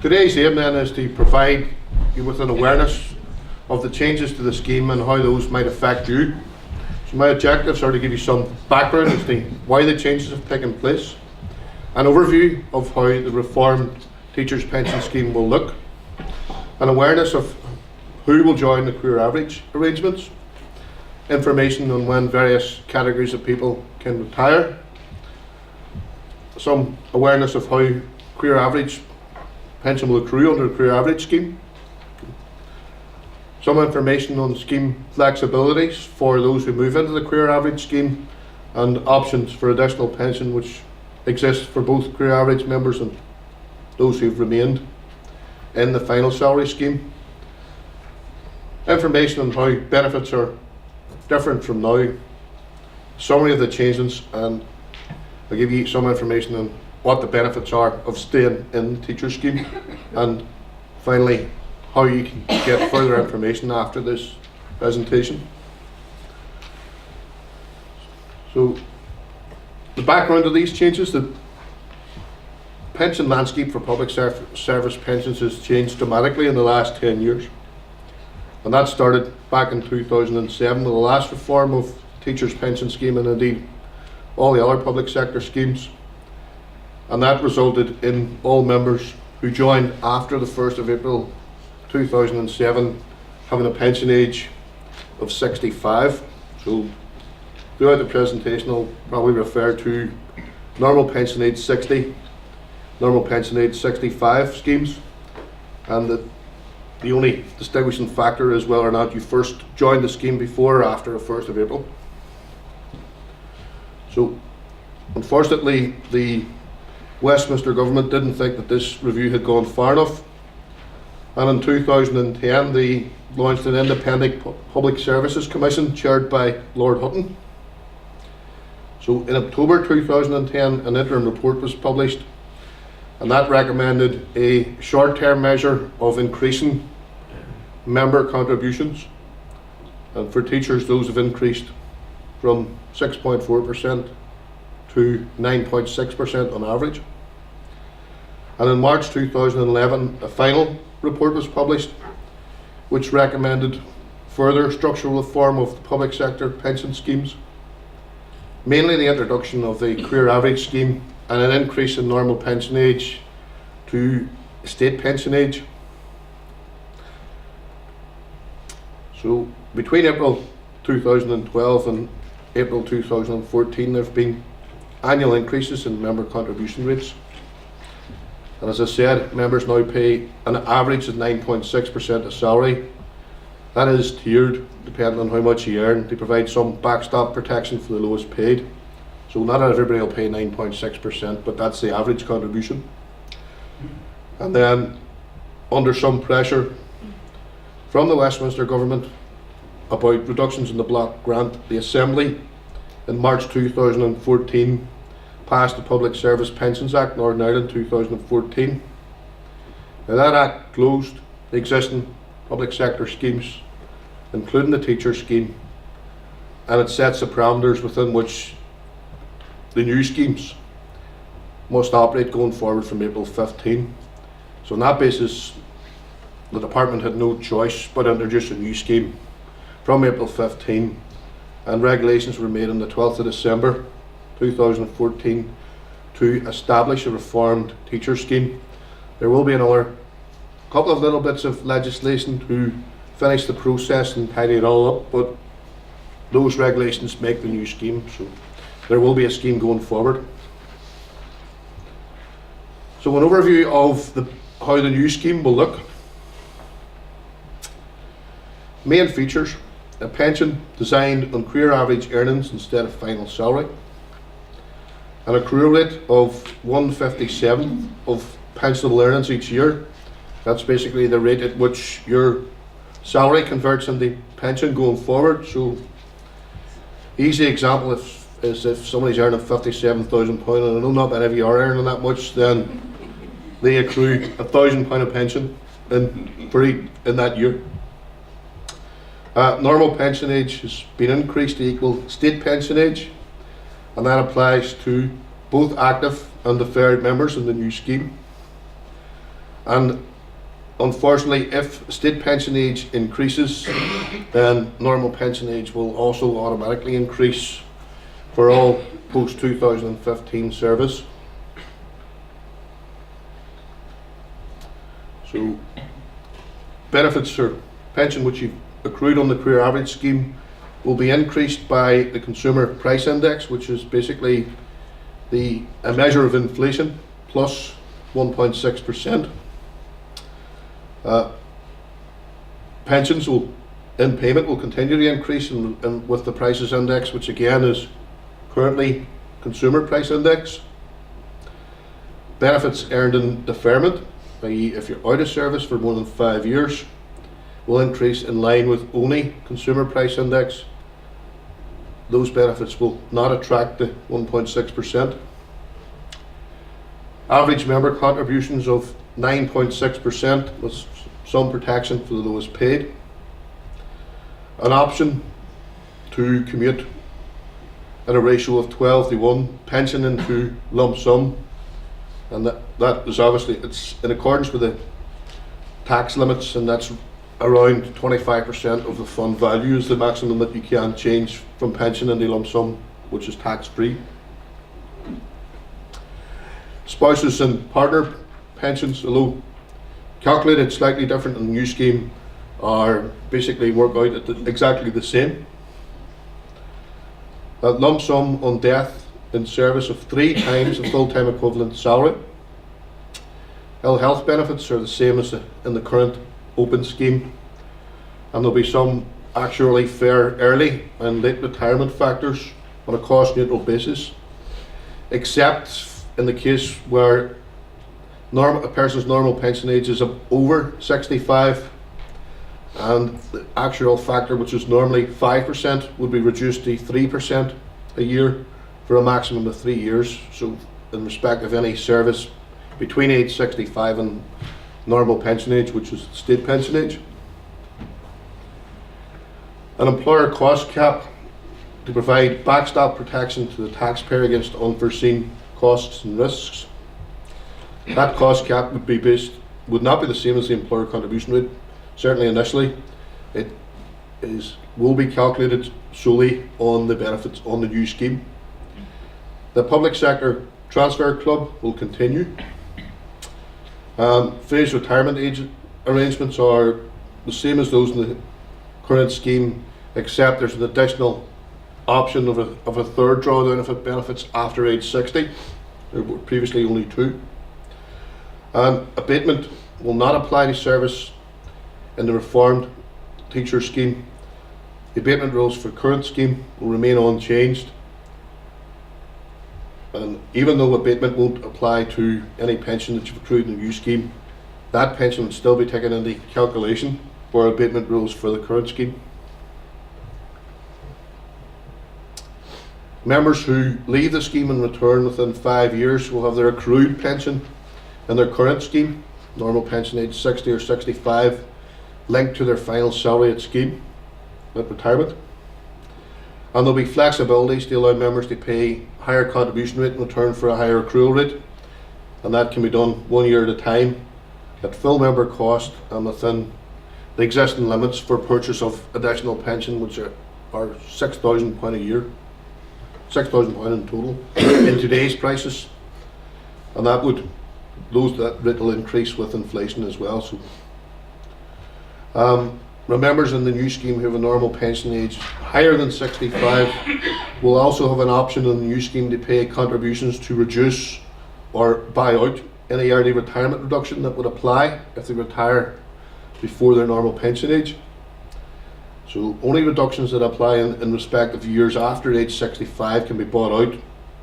Today's aim then is to provide you with an awareness of the changes to the scheme and how those might affect you. So my objectives are to give you some background as to why the changes have taken place, an overview of how the reformed teachers' pension scheme will look, an awareness of who will join the career average arrangements, information on when various categories of people can retire, some awareness of how career average pension will accrue under the career average scheme, some information on scheme flexibilities for those who move into the career average scheme, and options for additional pension which exist for both career average members and those who've remained in the final salary scheme. Information on how benefits are different from now, summary of the changes, and I'll give you some information on what the benefits are of staying in the teacher scheme, and finally how you can get further information after this presentation. So the background of these changes: the pension landscape for public service pensions has changed dramatically in the last 10 years, and that started back in 2007 with the last reform of teachers' pension scheme and indeed all the other public sector schemes, and that resulted in all members who joined after the 1st of April 2007 having a pension age of 65. So throughout the presentation I'll probably refer to normal pension age 60, normal pension age 65 schemes, and the only distinguishing factor is whether or not you first joined the scheme before or after the 1st of April. So unfortunately the Westminster government didn't think that this review had gone far enough, and in 2010 they launched an independent public services commission chaired by Lord Hutton. So in October 2010 an interim report was published, and that recommended a short-term measure of increasing member contributions, and for teachers those have increased from 6.4% to 9.6% on average. And in March 2011 a final report was published which recommended further structural reform of the public sector pension schemes, mainly the introduction of the career average scheme and an increase in normal pension age to state pension age. So between April 2012 and April 2014 there have been annual increases in member contribution rates, and as I said, members now pay an average of 9.6% of salary. That is tiered depending on how much you earn. They provide some backstop protection for the lowest paid, so not everybody will pay 9.6%, but that's the average contribution. And then under some pressure from the Westminster government about reductions in the block grant, the Assembly in March 2014 passed the Public Service Pensions Act, Northern Ireland 2014. Now that act closed the existing public sector schemes, including the teacher scheme, and it sets the parameters within which the new schemes must operate going forward from April 15. So on that basis the department had no choice but to introduce a new scheme from April 15, and regulations were made on the 12th of December 2014 to establish a reformed teacher scheme. There will be another couple of little bits of legislation to finish the process and tidy it all up, but those regulations make the new scheme, so there will be a scheme going forward. So an overview of how the new scheme will look. Main features: a pension designed on career average earnings instead of final salary, an accrual rate of 1/57 of pensionable earnings each year. That's basically the rate at which your salary converts into pension going forward. So easy example is if somebody's earning £57,000, and I know not many of you are earning that much, then they accrue £1,000 of pension in that year. Normal pension age has been increased to equal state pension age, and that applies to both active and deferred members in the new scheme. And unfortunately, if state pension age increases, then normal pension age will also automatically increase for all post 2015 service. So benefits or pension which you've accrued on the career average scheme will be increased by the consumer price index, which is basically a measure of inflation plus 1.6%. Pensions in payment will continue to increase and with the prices index, which again is currently consumer price index. Benefits earned in deferment, i.e. if you're out of service for more than 5 years, will increase in line with only consumer price index. Those benefits will not attract the 1.6%. Average member contributions of 9.6% with some protection for the lowest paid. An option to commute at a ratio of 12:1 pension into lump sum, and that is obviously, it's in accordance with the tax limits, and that's around 25% of the fund value is the maximum that you can change from pension into lump sum, which is tax free. Spouses and partner pensions, although calculated slightly different in the new scheme, are basically work out at exactly the same. A lump sum on death in service of 3 times the full-time equivalent salary. Ill health benefits are the same as in the current open scheme, and there'll be some actually fair early and late retirement factors on a cost neutral basis, except in the case where a person's normal pension age is over 65, and the actual factor, which is normally 5%, would be reduced to 3% a year for a maximum of 3 years. So in respect of any service between age 65 and normal pension age, which is state pension age. An employer cost cap to provide backstop protection to the taxpayer against unforeseen costs and risks. That cost cap would not be the same as the employer contribution rate. Certainly initially, it will be calculated solely on the benefits on the new scheme. The public sector transfer club will continue. Phased retirement age arrangements are the same as those in the current scheme, except there's an additional option of a third drawdown of benefits after age 60. There were previously only 2. Abatement will not apply to service in the reformed teacher scheme. The abatement rules for current scheme will remain unchanged, and even though abatement won't apply to any pension that you've accrued in the new scheme, that pension would still be taken into calculation for abatement rules for the current scheme. Members who leave the scheme and return within 5 years will have their accrued pension in their current scheme, normal pension age 60 or 65, linked to their final salary at retirement. And there'll be flexibilities to allow members to pay higher contribution rate in return for a higher accrual rate, and that can be done 1 year at a time at full member cost and within the existing limits for purchase of additional pension, which are £6,000 a year, £6,000 in total in today's prices, and that rate will increase with inflation as well. So members in the new scheme who have a normal pension age higher than 65 will also have an option in the new scheme to pay contributions to reduce or buy out any early retirement reduction that would apply if they retire before their normal pension age. So only reductions that apply in respect of years after age 65 can be bought out.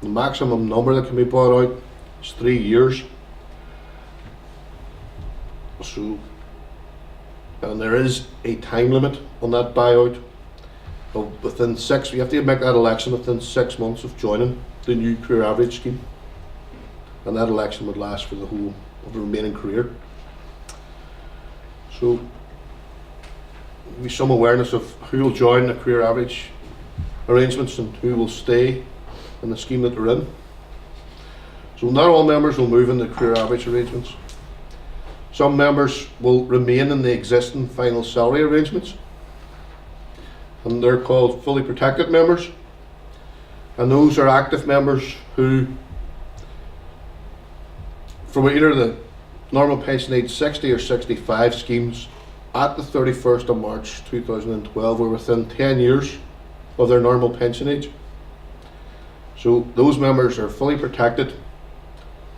The maximum number that can be bought out is 3 years. So, and there is a time limit on that buyout of within 6. You have to make that election within 6 months of joining the new career average scheme, and that election would last for the whole of the remaining career. So be some awareness of who will join the career average arrangements and who will stay in the scheme that they're in. So not all members will move in the career average arrangements. Some members will remain in the existing final salary arrangements, and they're called fully protected members. And those are active members who, from either the normal pension age 60 or 65 schemes at the 31st of March 2012 were within 10 years of their normal pension age. So those members are fully protected.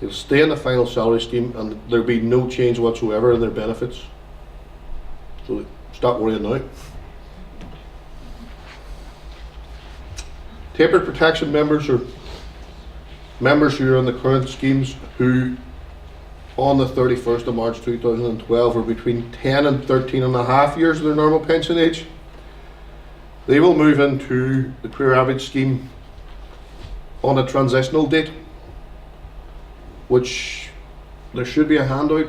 They'll stay in the final salary scheme and there'll be no change whatsoever in their benefits. So stop worrying now. Tapered protection members are members who are in the current schemes who on the 31st of March 2012 were between 10 and 13 and a half years of their normal pension age. They will move into the career average scheme on a transitional date, which there should be a handout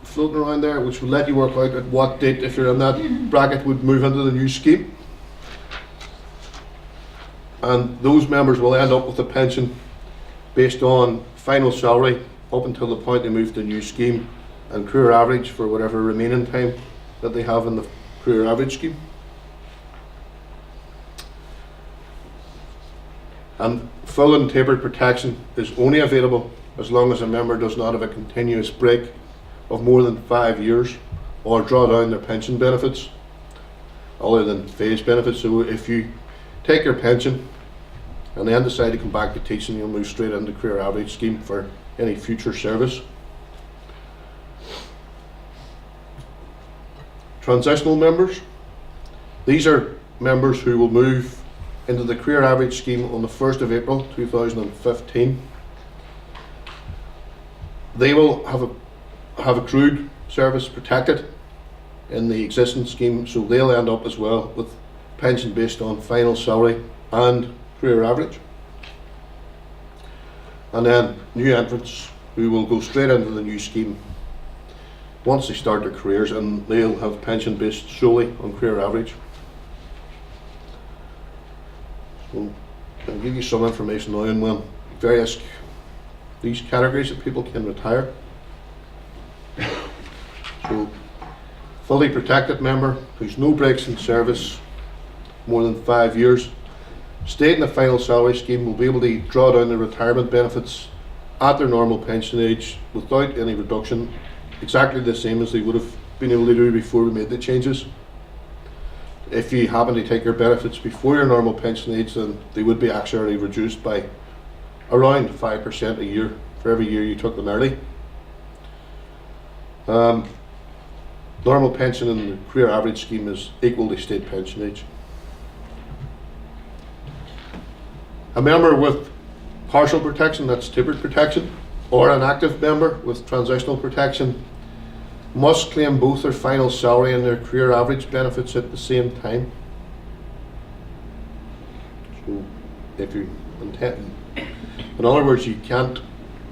floating around there which will let you work out at what date, if you're in that bracket, would move into the new scheme. And those members will end up with a pension based on final salary up until the point they move to the new scheme, and career average for whatever remaining time that they have in the career average scheme. And full and tapered protection is only available as long as a member does not have a continuous break of more than 5 years or draw down their pension benefits other than phase benefits. So if you take your pension and then decide to come back to teaching, you'll move straight into the career average scheme for any future service. Transitional members. These are members who will move into the career average scheme on the 1st of April 2015. They will have accrued service protected in the existing scheme, so they'll end up as well with pension based on final salary and career average. And then new entrants who will go straight into the new scheme once they start their careers, and they'll have pension based solely on career average. So I'll give you some information now on when various these categories that people can retire. So fully protected member who's no breaks in service more than 5 years, stayed in the final salary scheme, will be able to draw down their retirement benefits at their normal pension age without any reduction, exactly the same as they would have been able to do before we made the changes. If you happen to take your benefits before your normal pension age, then they would be actually reduced by around 5% a year for every year you took them early. Normal pension in the career average scheme is equal to state pension age. A member with partial protection, that's tapered protection, or an active member with transitional protection must claim both their final salary and their career average benefits at the same time. So if you intend, in other words, you can't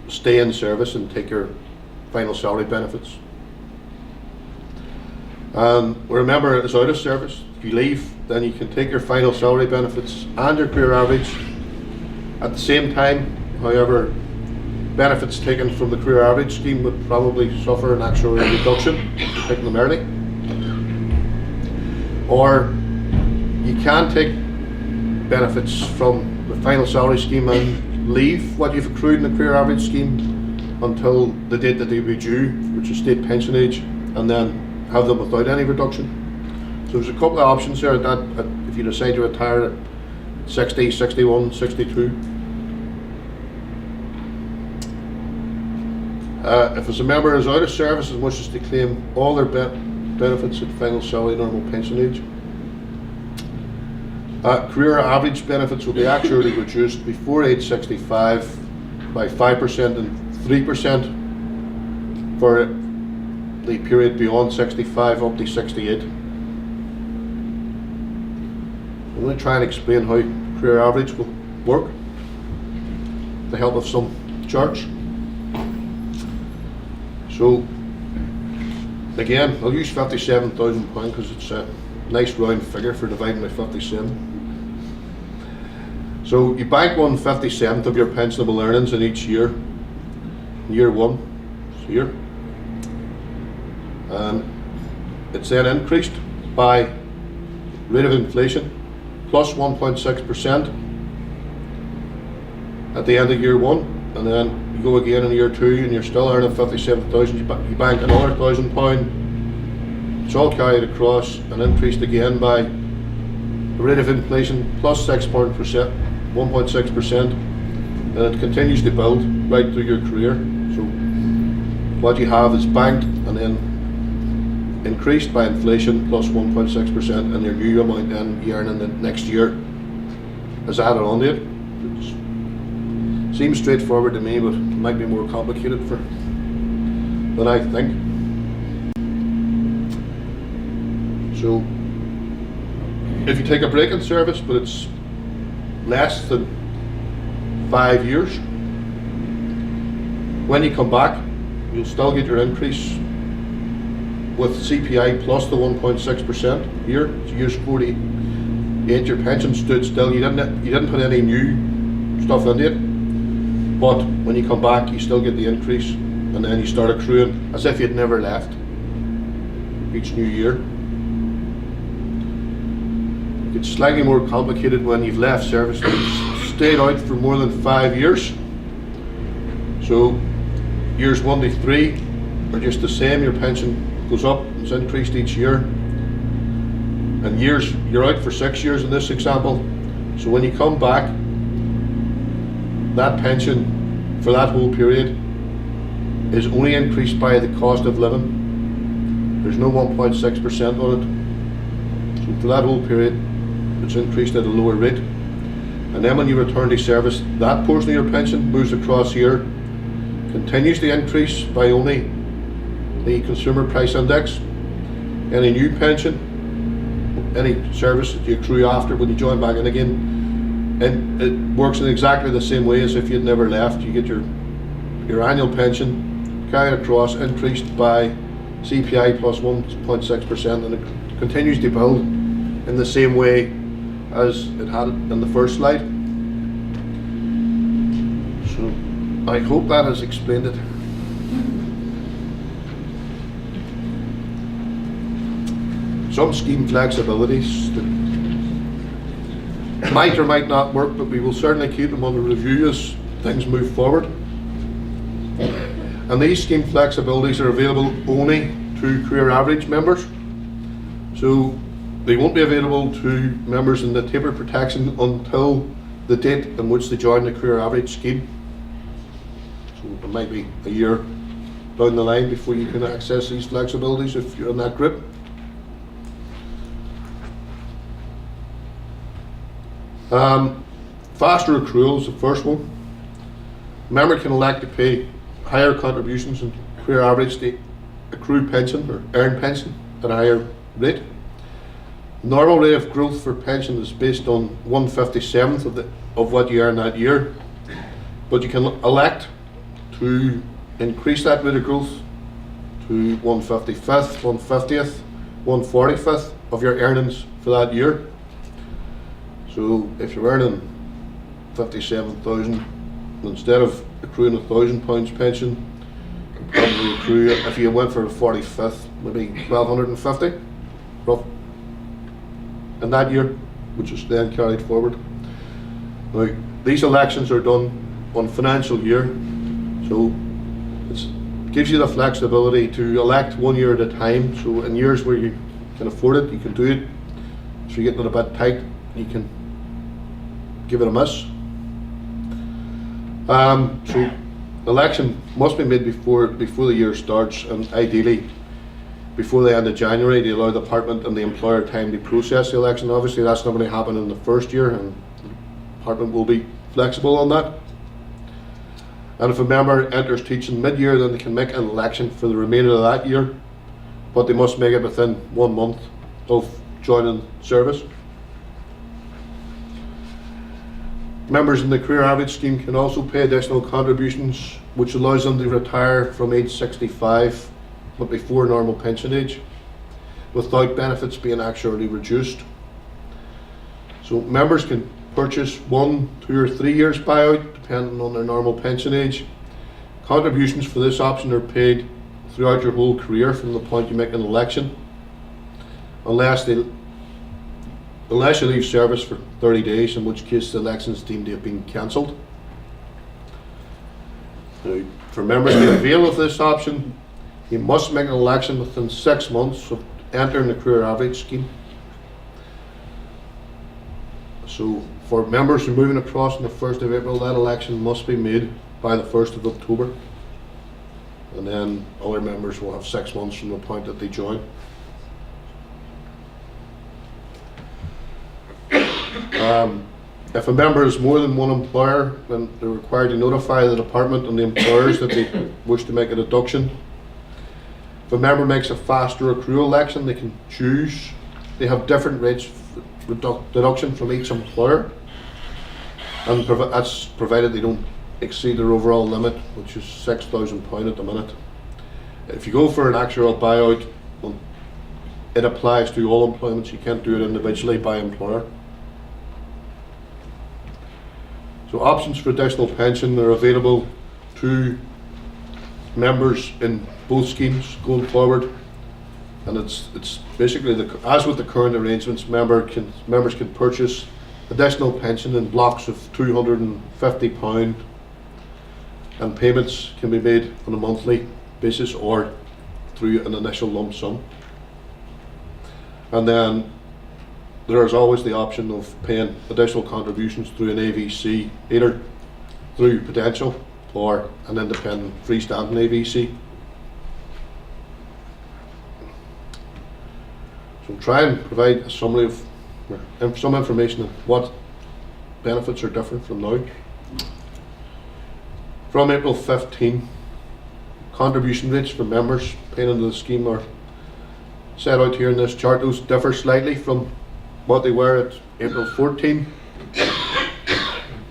stay in service and take your final salary benefits. And where a member is out of service, if you leave, then you can take your final salary benefits and your career average at the same time. However, benefits taken from the career average scheme would probably suffer an actual reduction for taking them early. Or you can take benefits from the final salary scheme and leave what you've accrued in the career average scheme until the date that they be due, which is state pension age, and then have them without any reduction. So there's a couple of options there that if you decide to retire at 60, 61, 62. If as a member is out of service and wishes to claim all their benefits at final salary normal pension age, career average benefits will be actually reduced before age 65 by 5% and 3% for the period beyond 65 up to 68. I'm going to try and explain how career average will work with the help of some charts. So again, I'll use £57,000 because it's a nice round figure for dividing by 57. So you bank 1/57th of your pensionable earnings in each year. Year one, so here. and it's then increased by rate of inflation plus 1.6% at the end of year 1, and then you go again in year 2 and you're still earning 57,000, you bank another £1,000. It's all carried across and increased again by the rate of inflation plus 1.6%, and it continues to build right through your career. So what you have is banked and then increased by inflation plus 1.6%, and your new amount then you earn in the next year is added on to it. It seems straightforward to me, but it might be more complicated than I think. So if you take a break in service, but it's less than 5 years, when you come back, you'll still get your increase with CPI plus the 1.6% year. So years 48, your pension stood still. You didn't put any new stuff into it, but when you come back, you still get the increase, and then you start accruing as if you'd never left each new year. It's slightly more complicated when you've left service and you've stayed out for more than 5 years. So years 1 to 3 are just the same. Your pension goes up, it's increased each year. And years, you're out for 6 years in this example. So when you come back, that pension for that whole period is only increased by the cost of living. There's no 1.6% on it. So for that whole period, it's increased at a lower rate. And then when you return to service, that portion of your pension moves across here, continues to increase by only the consumer price index. Any new pension, any service that you accrue after when you join back in again, and it works in exactly the same way as if you'd never left. You get your annual pension carried across, increased by CPI plus 1.6%, and it continues to build in the same way as it had in the first slide. So I hope that has explained it. Some scheme flexibilities that might or might not work, but we will certainly keep them under review as things move forward. And these scheme flexibilities are available only to career average members. So they won't be available to members in the taper protection until the date in which they join the career average scheme. So it might be a year down the line before you can access these flexibilities if you're in that group. Faster accruals, the first one. Member can elect to pay higher contributions in career average to accrue pension or earn pension at a higher rate. Normal rate of growth for pension is based on 1/57th of what you earn that year, but you can elect to increase that rate of growth to 1/55th, 1/50th, 1/45th of your earnings for that year. So if you're earning 57,000, instead of accruing £1,000 pension, you probably accrue, if you went for a 45th, maybe 1,250 rough in that year, which is then carried forward. Now, these elections are done on financial year, so it gives you the flexibility to elect 1 year at a time. So in years where you can afford it, you can do it. If you're getting it a bit tight, you can give it a miss. So election must be made before the year starts, and ideally before the end of January, to allow the department and the employer time to process the election. Obviously that's not going to happen in the first year, and the department will be flexible on that. And if a member enters teaching mid-year, then they can make an election for the remainder of that year, but they must make it within 1 month of joining service. Members in the career average scheme can also pay additional contributions, which allows them to retire from age 65 but before normal pension age, without benefits being actually reduced. So members can purchase 1, 2 or 3 years buyout depending on their normal pension age. Contributions for this option are paid throughout your whole career from the point you make an election, unless you leave service for 30 days, in which case the election is deemed to have been cancelled. For members to avail of this option, you must make an election within 6 months of entering the career average scheme. So for members who are moving across on the 1st of April, that election must be made by the 1st of October. And then other members will have 6 months from the point that they join. If a member has more than one employer, then they're required to notify the department and the employers that they wish to make a deduction. If a member makes a faster accrual election, they can choose. They have different rates of deduction from each employer, and that's provided they don't exceed their overall limit, which is £6,000 at the minute. If you go for an actual buyout, it applies to all employments. You can't do it individually by employer. So options for additional pension are available to members in both schemes going forward, and it's basically as with the current arrangements, members can purchase additional pension in blocks of £250, and payments can be made on a monthly basis or through an initial lump sum. And then there is always the option of paying additional contributions through an AVC, either through Prudential or an independent freestanding AVC. So I'll try and provide a summary of some information on what benefits are different from now. From April 15, contribution rates for members paying into the scheme are set out here in this chart. Those differ slightly from what they were at April 14.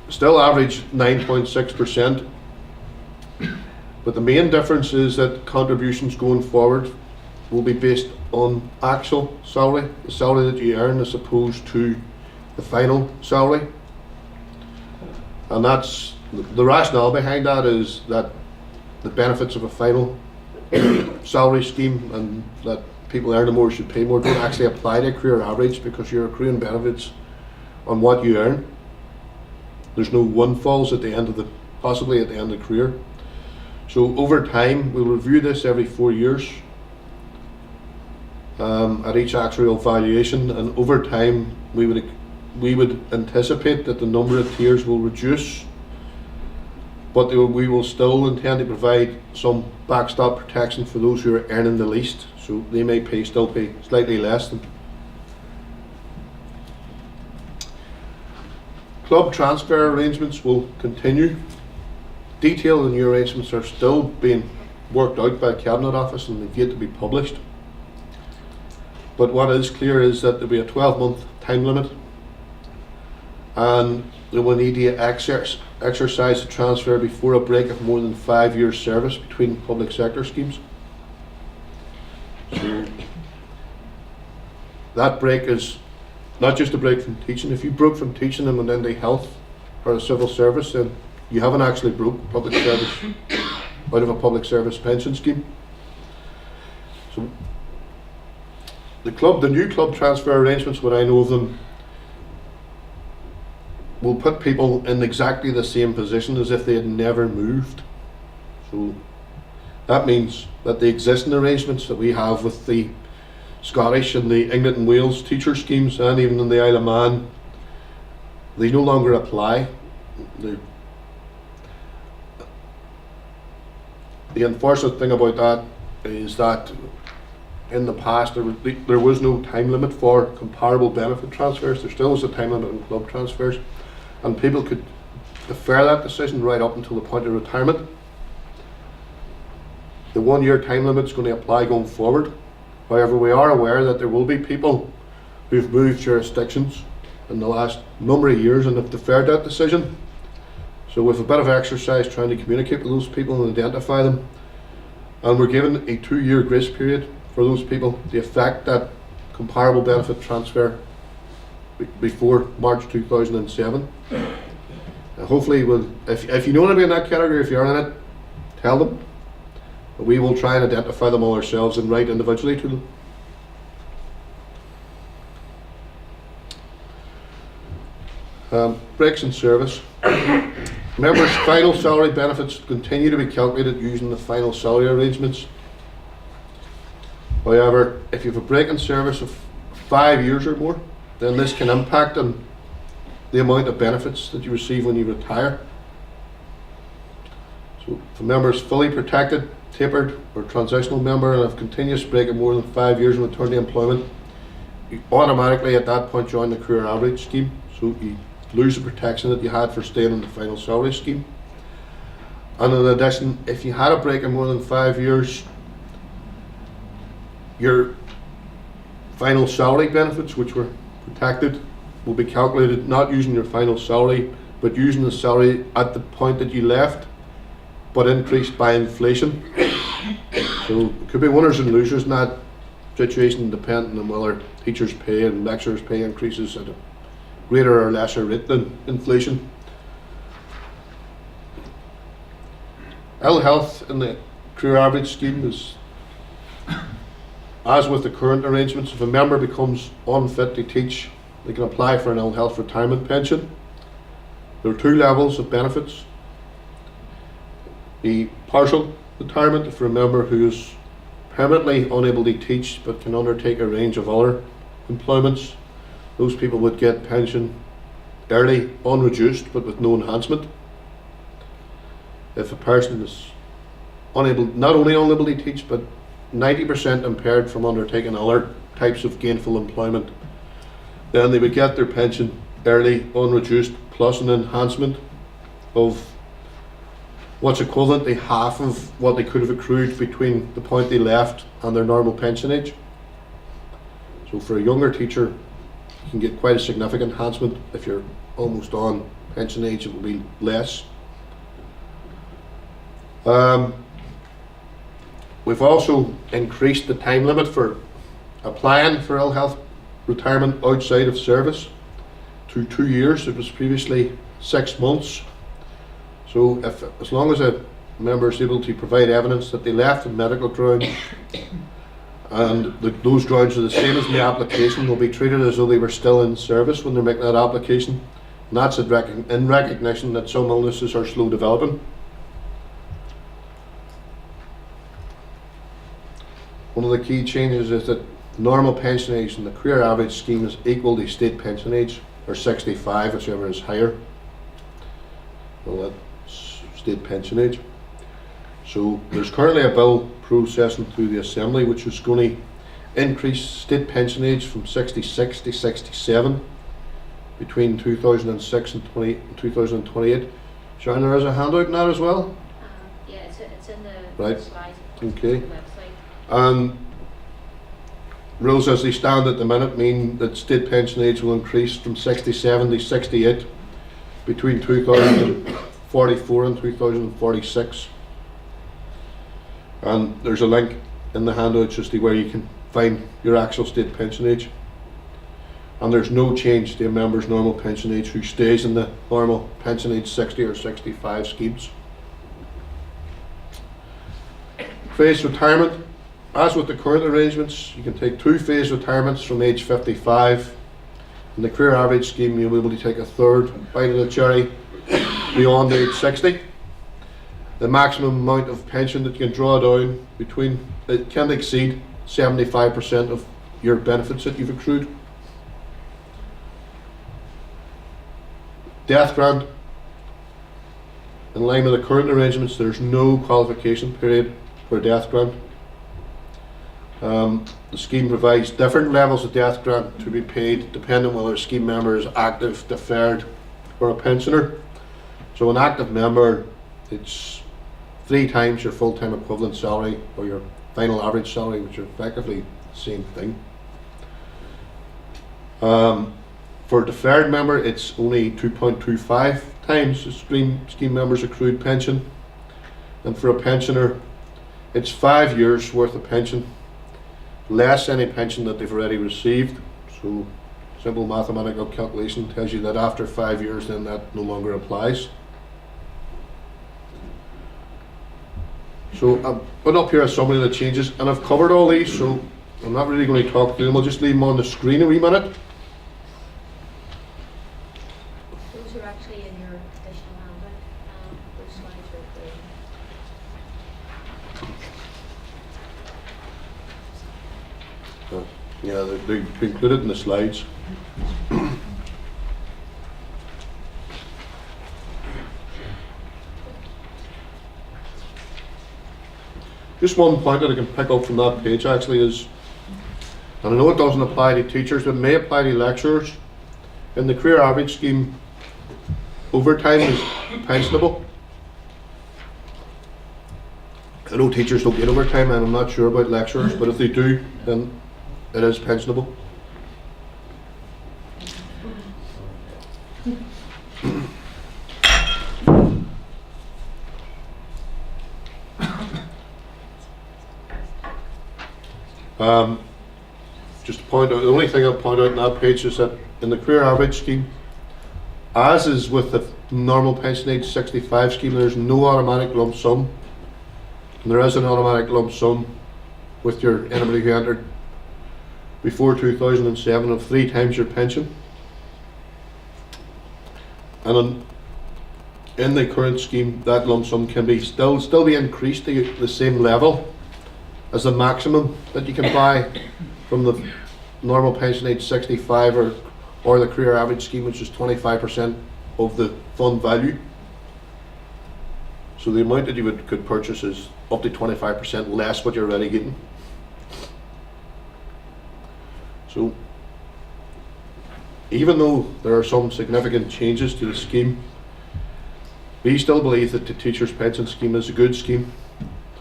Still average 9.6%, but the main difference is that contributions going forward will be based on actual salary, the salary that you earn, as opposed to the final salary. And that's the rationale behind that, is that the benefits of a final salary scheme, and that people earning more should pay more, don't actually apply to career average, because you're accruing benefits on what you earn. There's no windfalls at the end of possibly at the end of the career. So over time, we'll review this every 4 years at each actuarial valuation, and over time we would anticipate that the number of tiers will reduce, but we will still intend to provide some backstop protection for those who are earning the least, so they may still pay slightly less than. Club transfer arrangements will continue. Detail of the new arrangements are still being worked out by the Cabinet Office, and they've yet to be published. But what is clear is that there will be a 12-month time limit, and they will need to exercise the transfer before a break of more than 5 years service between public sector schemes. So that break is not just a break from teaching. If you broke from teaching and went into health or a civil service, then you haven't actually broke public service out of a public service pension scheme. So the new club transfer arrangements, what I know of them, will put people in exactly the same position as if they had never moved. So that means that the existing arrangements that we have with the Scottish and the England and Wales teacher schemes, and even in the Isle of Man, they no longer apply. The unfortunate thing about that is that in the past there was no time limit for comparable benefit transfers. There still is a time limit on club transfers, and people could defer that decision right up until the point of retirement. The 1 year time limit is going to apply going forward. However, we are aware that there will be people who've moved jurisdictions in the last number of years and have deferred that decision. So with a bit of exercise trying to communicate with those people and identify them, and we're given a 2 year grace period for those people to effect that comparable benefit transfer before March 2007. And hopefully, if you don't want to be in that category, if you're in it, tell them. But we will try and identify them all ourselves and write individually to them. Breaks in service. Members' final salary benefits continue to be calculated using the final salary arrangements. However, if you have a break in service of 5 years or more, then this can impact on the amount of benefits that you receive when you retire. So if a member is fully protected, tapered or transitional member and have continuous break of more than 5 years and return to employment, you automatically at that point join the career average scheme. So you lose the protection that you had for staying in the final salary scheme. And in addition, if you had a break of more than 5 years, your final salary benefits, which were protected, will be calculated not using your final salary, but using the salary at the point that you left, but increased by inflation. So it could be winners and losers in that situation, depending on whether teachers' pay and lecturers' pay increases at a greater or lesser rate than inflation. Ill health in the career average scheme is, as with the current arrangements, if a member becomes unfit to teach, they can apply for an ill health retirement pension. There are 2 levels of benefits. The partial retirement for a member who is permanently unable to teach but can undertake a range of other employments. Those people would get pension early, unreduced, but with no enhancement. If a person is not only unable to teach, but 90% impaired from undertaking other types of gainful employment, then they would get their pension early, unreduced, plus an enhancement of what's equivalent to half of what they could have accrued between the point they left and their normal pension age. So for a younger teacher, you can get quite a significant enhancement. If you're almost on pension age, it will be less. We've also increased the time limit for applying for ill health retirement outside of service to 2 years. It was previously 6 months. So as long as a member is able to provide evidence that they left on medical grounds and those grounds are the same as in the application, they'll be treated as though they were still in service when they're making that application. And that's in recognition that some illnesses are slow developing. One of the key changes is that normal pension age in the career average scheme is equal to state pension age, or 65, whichever is higher. Well, that's state pension age. So there's currently a bill processing through the Assembly which is going to increase state pension age from 66 to 67 between 2006 and 2028. Sharon, there is a handout in that as well? Yeah, it's in the right. slides. Okay. The website. Rules as they stand at the minute mean that state pension age will increase from 67 to 68 between 2044 and 2046. And there's a link in the handouts as to where you can find your actual state pension age. And there's no change to a member's normal pension age who stays in the normal pension age 60 or 65 schemes. Phased retirement. As with the current arrangements, you can take 2 phased retirements from age 55. In the career average scheme, you'll be able to take a third bite of the cherry beyond age 60. The maximum amount of pension that you can draw down it can't exceed 75% of your benefits that you've accrued. Death grant. In line with the current arrangements, there's no qualification period for a death grant. The scheme provides different levels of death grant to be paid depending on whether a scheme member is active, deferred or a pensioner. So an active member, it's 3 times your full-time equivalent salary or your final average salary, which are effectively the same thing. For a deferred member, it's only 2.25 times the scheme member's accrued pension. And for a pensioner, it's 5 years worth of pension, less any pension that they've already received. So simple mathematical calculation tells you that after 5 years then that no longer applies. So I've put up here a summary of the changes, and I've covered all these, so I'm not really going to talk through them. I'll just leave them on the screen a wee minute. Those are actually in your additional handout, those slides are included. Yeah, they're included in the slides. Just one point that I can pick up from that page actually is, and I know it doesn't apply to teachers, but it may apply to lecturers. In the career average scheme, overtime is pensionable. I know teachers don't get overtime, and I'm not sure about lecturers, but if they do, then it is pensionable. Just to point out, the only thing I'll point out on that page is that in the career average scheme, as is with the normal pension age 65 scheme, there's no automatic lump sum. And there is an automatic lump sum with your anybody who entered before 2007 of 3 times your pension. And in the current scheme, that lump sum can be still be increased to the same level as the maximum that you can buy from the normal pension age 65 or the career average scheme, which is 25% of the fund value. So the amount that you could purchase is up to 25% less what you're already getting. So even though there are some significant changes to the scheme, we still believe that the teachers' pension scheme is a good scheme,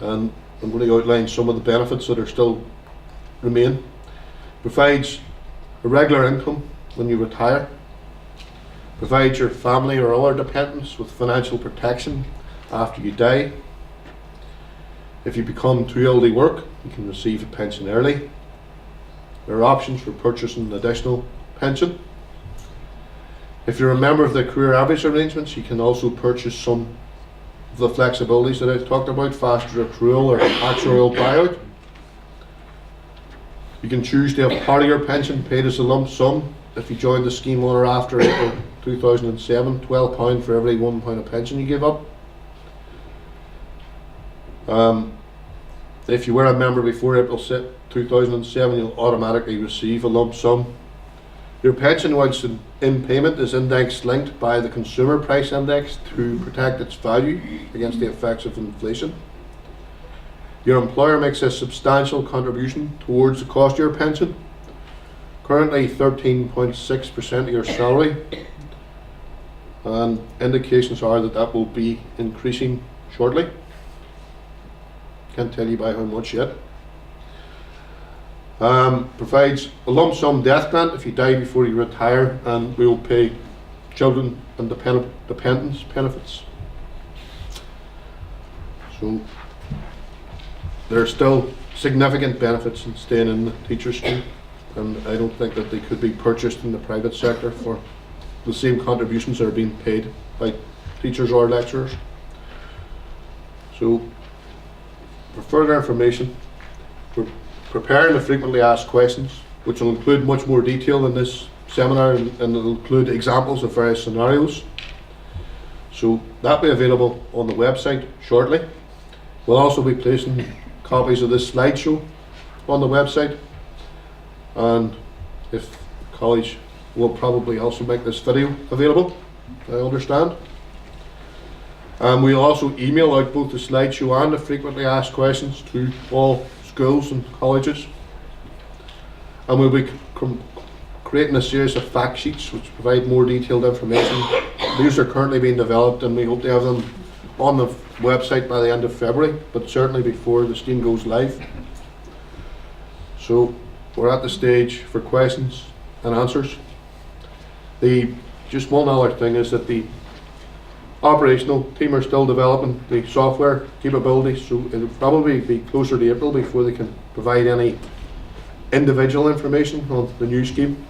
and I'm going to outline some of the benefits that are still remain. Provides a regular income when you retire. Provides your family or other dependents with financial protection after you die. If you become too ill to work, you can receive a pension early. There are options for purchasing an additional pension. If you're a member of the career average arrangements, you can also purchase some of the flexibilities that I've talked about, faster accrual or actuarial buyout. You can choose to have part of your pension paid as a lump sum if you join the scheme on or after April 2007, £12 for every £1 of pension you give up. If you were a member before April 2007, you'll automatically receive a lump sum. Your pension, once in payment, is index linked by the consumer price index to protect its value against the effects of inflation. Your employer makes a substantial contribution towards the cost of your pension, currently 13.6% of your salary, and indications are that that will be increasing shortly. Can't tell you by how much yet. Provides a lump sum death grant if you die before you retire, and we will pay children and dependents benefits. So there are still significant benefits in staying in the teachers' scheme, and I don't think that they could be purchased in the private sector for the same contributions that are being paid by teachers or lecturers. So for further information, we're preparing the frequently asked questions, which will include much more detail in this seminar, and it'll include examples of various scenarios. So that'll be available on the website shortly. We'll also be placing copies of this slideshow on the website, and if college will probably also make this video available, I understand. And we'll also email out both the slideshow and the frequently asked questions to all schools and colleges. And we'll be creating a series of fact sheets which provide more detailed information. These are currently being developed, and we hope to have them on the website by the end of February, but certainly before the scheme goes live. So we're at the stage for questions and answers. Just one other thing is that the operational team are still developing the software capabilities, so it'll probably be closer to April before they can provide any individual information on the new scheme.